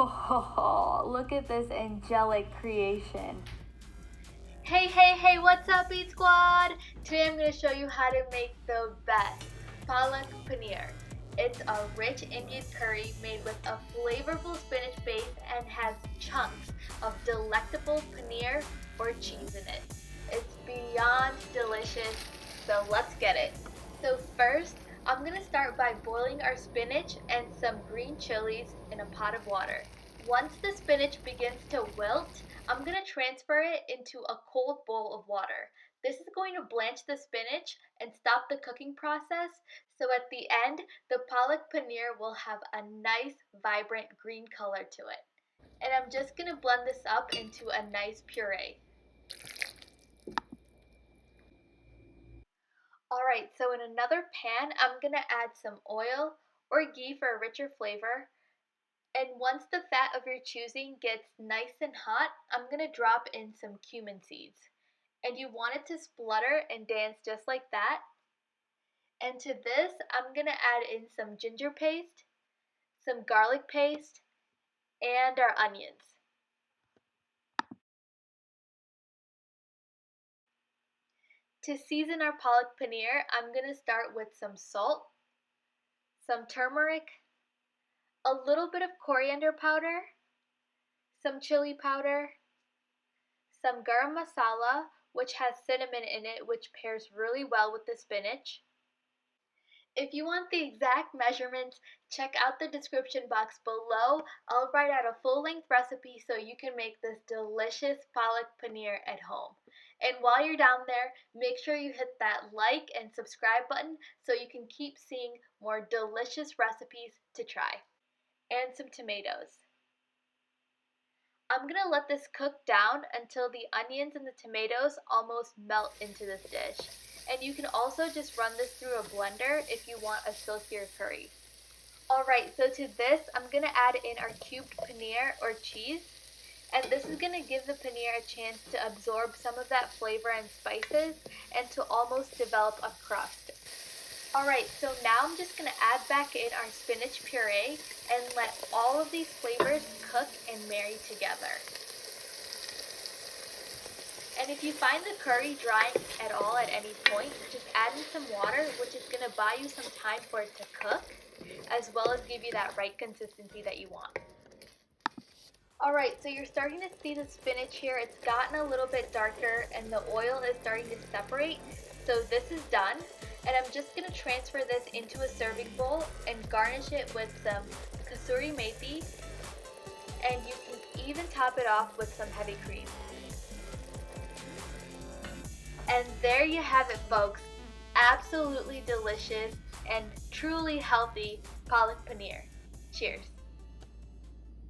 Oh, look at this angelic creation. Hey, what's up, Eat Squad? Today I'm going to show you how to make the best Palak Paneer. It's a rich Indian curry made with a flavorful spinach base and has chunks of delectable paneer or cheese in it. It's beyond delicious, so let's get it. So first, I'm going to start by boiling our spinach and some green chilies in a pot of water. Once the spinach begins to wilt, I'm going to transfer it into a cold bowl of water. This is going to blanch the spinach and stop the cooking process, so at the end, the Palak Paneer will have a nice, vibrant green color to it. And I'm just going to blend this up into a nice puree. Alright, so in another pan, I'm going to add some oil or ghee for a richer flavor. And once the fat of your choosing gets nice and hot, I'm going to drop in some cumin seeds. And you want it to splutter and dance just like that. And to this, I'm going to add in some ginger paste, some garlic paste, and our onions. To season our Palak Paneer, I'm going to start with some salt, some turmeric, a little bit of coriander powder, some chili powder, some garam masala, which has cinnamon in it, which pairs really well with the spinach. If you want the exact measurements, check out the description box below. I'll write out a full-length recipe so you can make this delicious Palak Paneer at home. And while you're down there, make sure you hit that like and subscribe button so you can keep seeing more delicious recipes to try. And some tomatoes. I'm going to let this cook down until the onions and the tomatoes almost melt into this dish. And you can also just run this through a blender if you want a silkier curry. Alright, so to this, I'm going to add in our cubed paneer or cheese. And this is going to give the paneer a chance to absorb some of that flavor and spices and to almost develop a crust. Alright, so now I'm just going to add back in our spinach puree and let all of these flavors cook and marry together. And if you find the curry drying at all at any point, just add in some water, which is going to buy you some time for it to cook, as well as give you that right consistency that you want. Alright, so you're starting to see the spinach here. It's gotten a little bit darker and the oil is starting to separate. So this is done. And I'm just going to transfer this into a serving bowl and garnish it with some Kasuri Methi. And you can even top it off with some heavy cream. And there you have it, folks. Absolutely delicious and truly healthy Palak Paneer. Cheers.